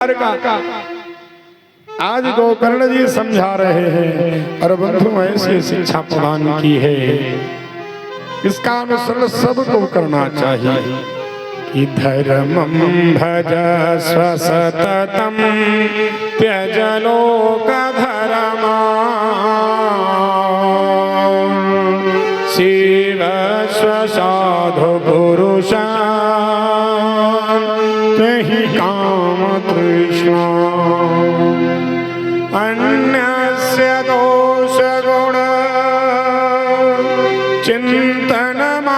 का आज गोकर्ण जी समझा रहे हैं और बंधु ऐसी शिक्षा प्रदान की है, इसका अनुसरण सबको करना चाहिए कि धर्मं भज सततं त्यज लोक धर्मा शिव साधु पुरुषा ही काम तृष्णा अन्यस्य दोष गुण चिंतनमाशुमुत्वा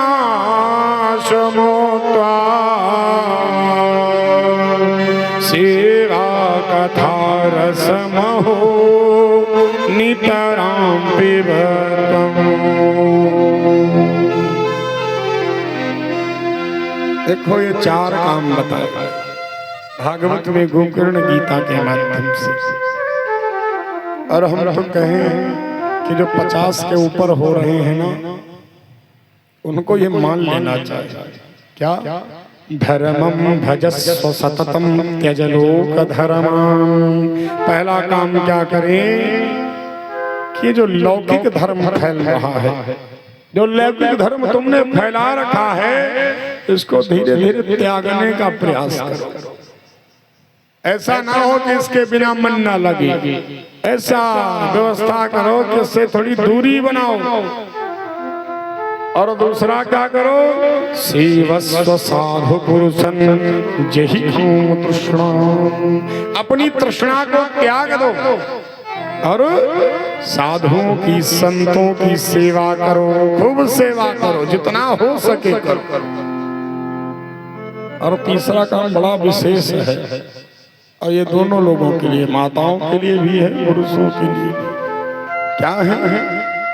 सेवा कथा रसमहो नितरां पिबतम्। देखो ये चार काम बताए भागवत में गोकर्ण गीता के माध्यम से, और हम तो कहें कि जो 50 के ऊपर हो रहे हैं ना, उनको ये मान लेना चाहिए क्या, धर्मं भजस्व सततं त्यज लोक धर्मं। पहला काम क्या करें कि जो लौकिक धर्म फैल रहा है, जो लौकिक धर्म तुमने फैला रखा है, इसको धीरे धीरे त्यागने का प्रयास करो। ऐसा ना हो कि इसके बिना मन ना लगे, ऐसा व्यवस्था करो कि इससे थोड़ी दूरी बनाओ। और दूसरा क्या करो, सेवस्व साधु पुरुषं जहि काम तृष्णा। अपनी तृष्णा को त्याग दो और साधुओं की संतों की सेवा करो, खूब सेवा करो, जितना हो सके करो। और तीसरा काम बड़ा विशेष है, और ये दोनों लोगों के लिए, माताओं के लिए भी है, पुरुषों के लिए भी। क्या है,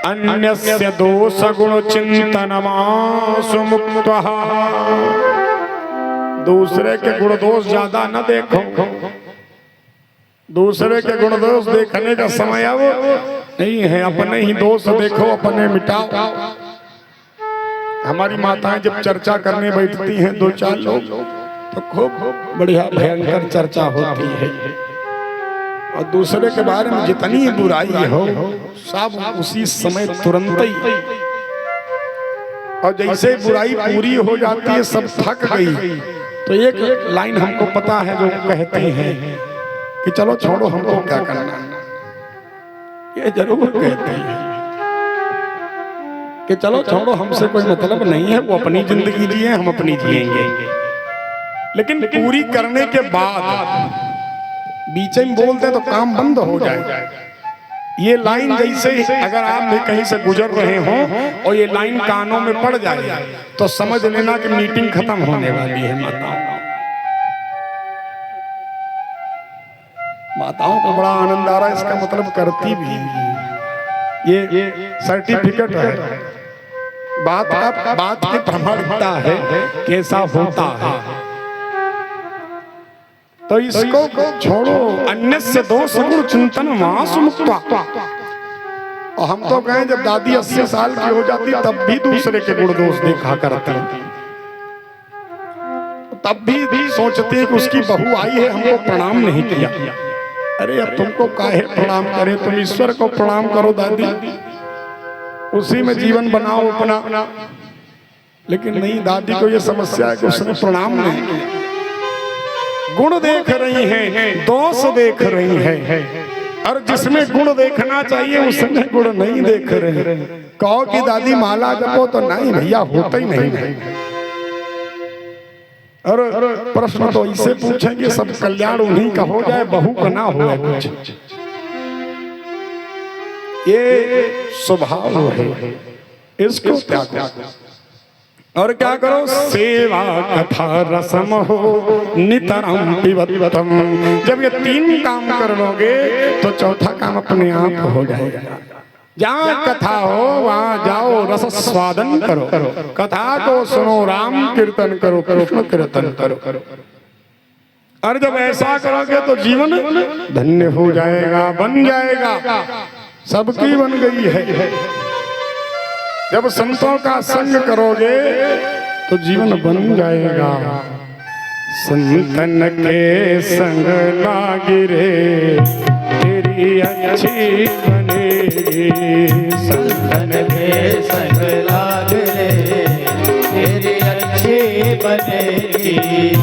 अन्यस्य दोष गुण चिंतनमाशु मुक्तः। दूसरे के गुण दोष ज्यादा न देखो, दूसरे के गुण दोष देखने का समय अब नहीं है, अपने ही दोष देखो, अपने मिटाओ। हमारी माताएं जब चर्चा करने बैठती हैं 2-4 लोग, तो खूब बढ़िया भयंकर चर्चा होती है, और दूसरे के बारे में जितनी बुराई हो सब उसी समय तुरंत ही। और जैसे बुराई पूरी हो जाती है, सब थक गई, तो एक लाइन हमको पता है जो कहते हैं कि चलो छोड़ो, हमको क्या करना। ये जरूर कहते हैं कि चलो छोड़ो, हमसे कोई मतलब नहीं है, वो अपनी जिंदगी जिए, हम अपनी जिएंगे। लेकिन पूरी करने के बाद बीच में बोलते तो काम बंद हो जाए। ये लाइन जैसे अगर आप भी कहीं से गुजर रहे हो और ये लाइन कानों में पड़ जाए, तो समझ लेना कि मीटिंग खत्म होने वाली है। माताओं को बड़ा आनंद आ रहा है, इसका मतलब करती भी। ये सर्टिफिकेट है, बात की प्रमाणिकता है, कैसा होता है। तो इसको छोड़ो, अन्यस्य दोष गुण चिंतनमाशु मुक्त्वा। और हम तो कहें जब दादी 80 साल की हो जाती तब भी दूसरे के गुण दोष देखा करते, तब भी सोचते हैं कि उसकी बहू आई है, हमको प्रणाम नहीं किया। अरे अब तुमको काहे प्रणाम करे, तुम ईश्वर को प्रणाम करो दादी, उसी में जीवन बनाओ अपना। लेकिन नहीं, दादी को ये समस्या है कि उसने प्रणाम नहीं किया। गुण देख रही हैं, दोष देख रही हैं, और जिसमें गुण देखना चाहिए उसमें गुण नहीं देख रहे। कहो कि दादी माला जपो, तो नहीं भैया, होता ही नहीं। और प्रश्न तो इसे पूछेंगे, सब कल्याण उन्हीं का हो जाए, बहू का ना हो कुछ। ये स्वभाव है, इसको त्यागो। और क्या करो, सेवा कथा रसम हो नितरम पिबतम। जब ये 3 काम कर लोगे तो चौथा काम अपने आप हो जाएगा। जहाँ कथा हो वहाँ जाओ, रस स्वादन करो, कथा को सुनो, राम कीर्तन करो, कृष्ण कीर्तन करो। और जब ऐसा करोगे तो जीवन धन्य हो जाएगा, बन जाएगा, सबकी बन गई है। जब संतों का संग करोगे तो जीवन बन जाएगा, संतन के संग लागिरे तेरी अच्छी बनेगी। संतन के संग लागिरे तेरी अच्छी बनेगी।